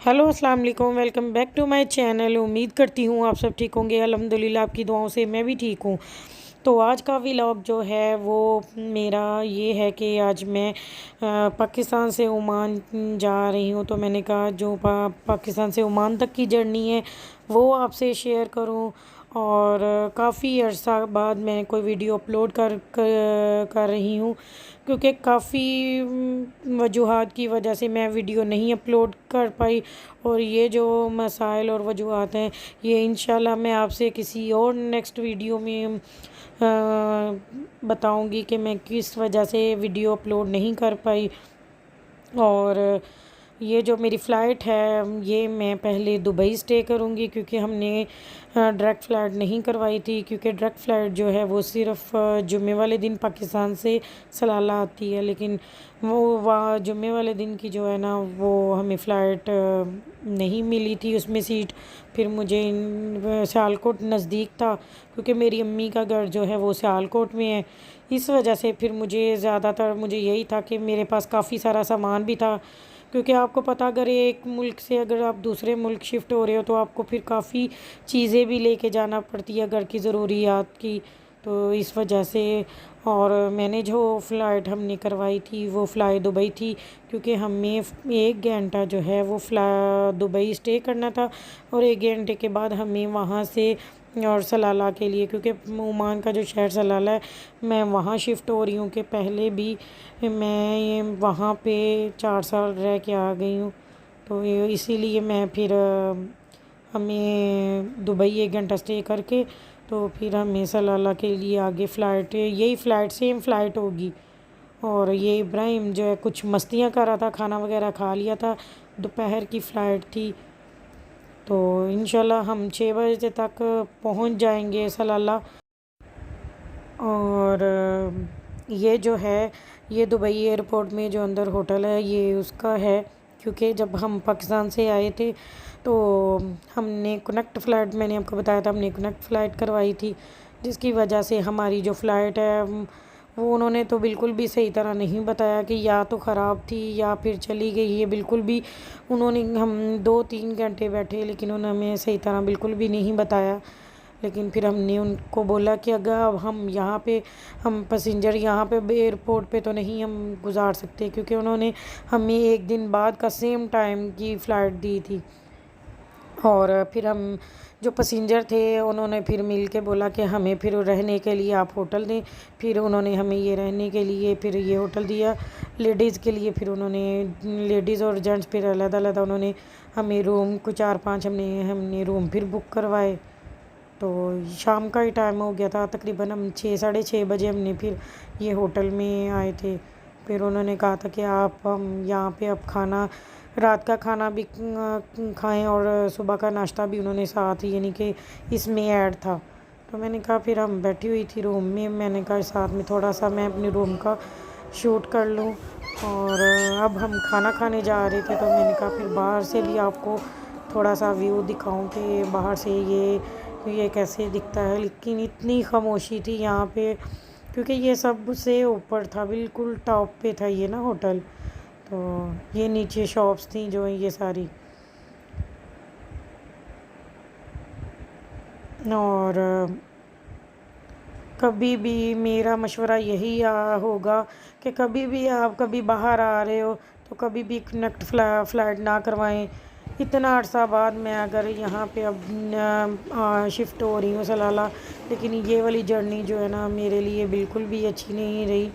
Hello अस्सलाम वालेकुम। Welcome back to my channel. उम्मीद करती हूँ आप सब ठीक होंगे। अल्हम्दुलिल्लाह आपकी दुआओं से मैं भी ठीक हूँ। तो आज का व्लॉग जो है वो मेरा ये है कि आज मैं पाकिस्तान से ओमान जा रही हूँ। तो मैंने कहा जो पाकिस्तान से ओमान तक की जर्नी है वो आपसे शेयर करूँ। और काफ़ी अर्सा बाद मैं कोई वीडियो अपलोड कर रही हूँ, क्योंकि काफ़ी वजूहात की वजह से मैं वीडियो नहीं अपलोड कर पाई। और ये जो मसाइल और वजूहात हैं ये इंशाल्लाह मैं आपसे किसी और नेक्स्ट वीडियो में बताऊंगी कि मैं किस वजह से वीडियो अपलोड नहीं कर पाई। और ये जो मेरी फ़्लाइट है ये मैं पहले दुबई स्टे करूँगी, क्योंकि हमने डायरेक्ट फ़्लाइट नहीं करवाई थी। क्योंकि डायरेक्ट फ़्लाइट जो है वो सिर्फ़ जुम्मे वाले दिन पाकिस्तान से सलाला आती है, लेकिन वो वहाँ जुम्मे वाले दिन की जो है ना वो हमें फ़्लाइट नहीं मिली थी उसमें सीट। फिर मुझे सियालकोट नज़दीक था, क्योंकि मेरी अम्मी का घर जो है वो सियालकोट में है। इस वजह से फिर मुझे यही था कि मेरे पास काफ़ी सारा सामान भी था, क्योंकि आपको पता अगर एक मुल्क से अगर आप दूसरे मुल्क शिफ्ट हो रहे हो तो आपको फिर काफ़ी चीज़ें भी लेके जाना पड़ती है घर की ज़रूरियात की। तो इस वजह से और मैंने जो फ़्लाइट हमने करवाई थी वो फ़्लाई दुबई थी, क्योंकि हमें 1 घंटा जो है वो दुबई स्टे करना था। और 1 घंटे के बाद हमें वहाँ से और सलाला के लिए, क्योंकि ओमान का जो शहर सलाला है मैं वहाँ शिफ्ट हो रही हूँ कि पहले भी मैं ये वहाँ पे 4 साल रह के आ गई हूँ। तो ये इसीलिए मैं फिर हमें दुबई 1 घंटा स्टे करके तो फिर हमें सलाला के लिए आगे फ़्लाइट, यही फ़्लाइट सेम फ़्लाइट होगी। और ये इब्राहिम जो है कुछ मस्तियाँ कर रहा था, खाना वगैरह खा लिया था, दोपहर की फ़्लाइट थी। तो इंशाल्लाह हम 6 बजे तक पहुंच जाएंगे सलाला। और ये जो है ये दुबई एयरपोर्ट में जो अंदर होटल है ये उसका है, क्योंकि जब हम पाकिस्तान से आए थे तो हमने कनेक्ट फ़्लाइट, मैंने आपको बताया था हमने कनेक्ट फ़्लाइट करवाई थी, जिसकी वजह से हमारी जो फ़्लाइट है वो उन्होंने तो बिल्कुल भी सही तरह नहीं बताया कि या तो ख़राब थी या फिर चली गई है। बिल्कुल भी उन्होंने, हम 2-3 घंटे बैठे लेकिन उन्होंने हमें सही तरह बिल्कुल भी नहीं बताया। लेकिन फिर हमने उनको बोला कि अगर अब हम यहाँ पे हम पैसेंजर यहाँ पे एयरपोर्ट पे तो नहीं हम गुजार सकते, क्योंकि उन्होंने हमें 1 दिन बाद का सेम टाइम की फ़्लाइट दी थी। और फिर हम जो पैसेंजर थे उन्होंने फिर मिल के बोला कि हमें फिर रहने के लिए आप होटल दें। फिर उन्होंने हमें ये रहने के लिए फिर ये होटल दिया लेडीज़ के लिए। फिर उन्होंने लेडीज़ और जेंट्स फिर अलग-अलग उन्होंने हमें रूम को 4-5 हमने रूम फिर बुक करवाए। तो शाम का ही टाइम हो गया था, तकरीबन हम 6-6:30 बजे हमने फिर ये होटल में आए थे। फिर उन्होंने कहा था कि आप हम यहाँ पे अब खाना, रात का खाना भी खाएं और सुबह का नाश्ता भी उन्होंने साथ यानी कि इसमें ऐड था। तो मैंने कहा, फिर हम बैठी हुई थी रूम में, मैंने कहा साथ में थोड़ा सा मैं अपने रूम का शूट कर लूँ। और अब हम खाना खाने जा रहे थे तो मैंने कहा फिर बाहर से भी आपको थोड़ा सा व्यू दिखाऊं कि बाहर से ये कैसे दिखता है। लेकिन इतनी खामोशी थी यहाँ पे, क्योंकि ये सबसे ऊपर था, बिल्कुल टॉप पे था ये ना होटल। तो ये नीचे शॉप्स थी जो ये सारी। और कभी भी मेरा मशवरा यही होगा कि कभी भी आप कभी बाहर आ रहे हो तो कभी भी कनेक्ट फ़्लाइट ना करवाएं। इतना अरसा बाद मैं अगर यहाँ पे अब शिफ्ट हो रही हूँ सलाला, लेकिन ये वाली जर्नी जो है ना मेरे लिए बिल्कुल भी अच्छी नहीं रही,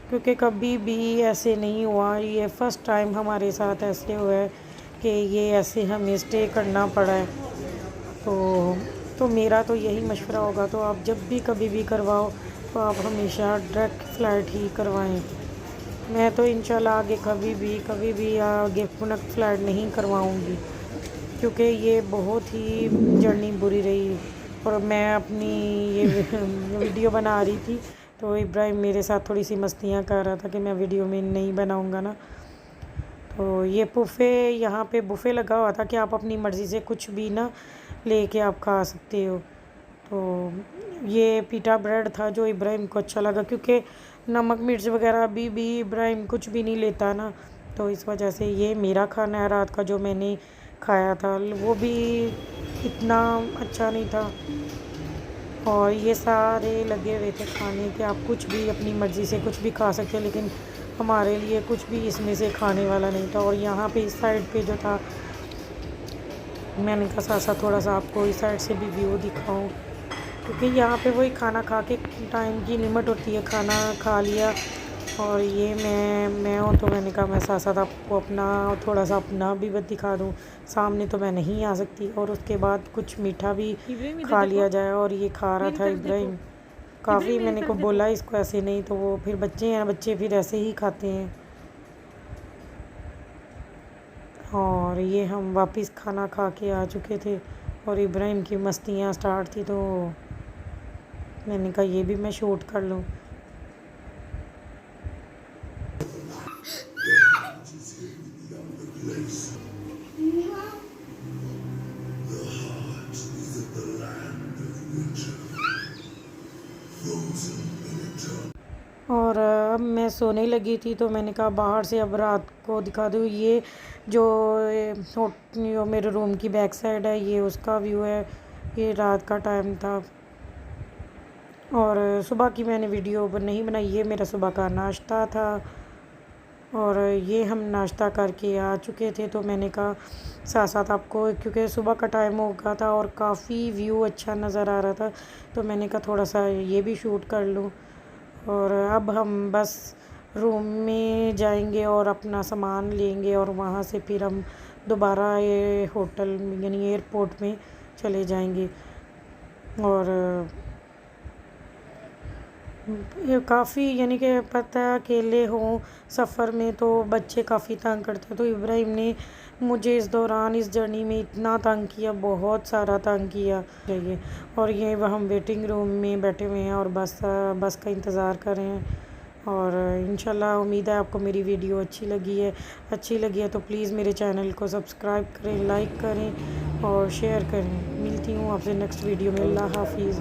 क्योंकि कभी भी ऐसे नहीं हुआ। ये फ़र्स्ट टाइम हमारे साथ ऐसे हुआ है कि ये ऐसे हमें स्टे करना पड़ा है। तो मेरा तो यही मशवरा होगा, तो आप जब भी कभी भी करवाओ तो आप हमेशा डायरेक्ट फ़्लाइट ही करवाएं। मैं तो इंशाल्लाह आगे कभी भी आगे कनेक्ट फ़्लाइट नहीं करवाऊंगी, क्योंकि ये बहुत ही जर्नी बुरी रही। और मैं अपनी ये वीडियो बना रही थी तो इब्राहिम मेरे साथ थोड़ी सी मस्तियाँ कर रहा था कि मैं वीडियो में नहीं बनाऊंगा ना। तो ये बुफ़े, यहाँ पे बुफ़े लगा हुआ था कि आप अपनी मर्ज़ी से कुछ भी ना लेके आप खा सकते हो। तो ये पीटा ब्रेड था जो इब्राहिम को अच्छा लगा, क्योंकि नमक मिर्च वगैरह भी इब्राहिम कुछ भी नहीं लेता ना। तो इस वजह से ये मेरा खाना है रात का जो मैंने खाया था, वो भी इतना अच्छा नहीं था। और ये सारे लगे हुए थे खाने के, आप कुछ भी अपनी मर्ज़ी से कुछ भी खा सकते हो, लेकिन हमारे लिए कुछ भी इसमें से खाने वाला नहीं था। और यहाँ पे इस साइड पे जो था, मैंने कहा साथ साथ थोड़ा सा आपको इस साइड से भी व्यू दिखाऊं, क्योंकि यहाँ पे वही खाना खा के टाइम की लिमिट होती है, खाना खा लिया। और ये मैं हूँ, तो मैंने कहा मैं साथ साथ आपको अपना थोड़ा सा अपना भी बस दिखा दूँ। सामने तो मैं नहीं आ सकती, और उसके बाद कुछ मीठा भी खा लिया जाए। और ये खा रहा था इब्राहिम, काफ़ी मैंने को बोला इसको ऐसे नहीं, तो वो फिर बच्चे हैं, बच्चे फिर ऐसे ही खाते हैं। और ये हम वापस खाना खा के आ चुके थे, और इब्राहिम की मस्तियाँ स्टार्ट थी, तो मैंने कहा ये भी मैं शूट कर लूँ। और अब मैं सोने लगी थी, तो मैंने कहा बाहर से अब रात को दिखा दूँ। ये जो मेरे रूम की बैक साइड है, ये उसका व्यू है। ये रात का टाइम था, और सुबह की मैंने वीडियो नहीं बनाई। ये मेरा सुबह का नाश्ता था, और ये हम नाश्ता करके आ चुके थे, तो मैंने कहा साथ साथ आपको, क्योंकि सुबह का टाइम हो गया था और काफ़ी व्यू अच्छा नज़र आ रहा था, तो मैंने कहा थोड़ा सा ये भी शूट कर लूँ। और अब हम बस रूम में जाएंगे और अपना सामान लेंगे, और वहाँ से फिर हम दोबारा ये होटल यानी एयरपोर्ट में चले जाएंगे। और ये काफ़ी यानी कि पता है, अकेले हों सफ़र में तो बच्चे काफ़ी तंग करते हैं। तो इब्राहिम ने मुझे इस दौरान इस जर्नी में इतना तंग किया, बहुत सारा तंग किया चाहिए। और ये हम वेटिंग रूम में बैठे हुए हैं, और बस का इंतज़ार कर रहे हैं। और इंशाल्लाह उम्मीद है आपको मेरी वीडियो अच्छी लगी है तो प्लीज़ मेरे चैनल को सब्सक्राइब करें, लाइक करें और शेयर करें। मिलती हूँ आपसे नेक्स्ट वीडियो में। अल्लाह हाफिज़।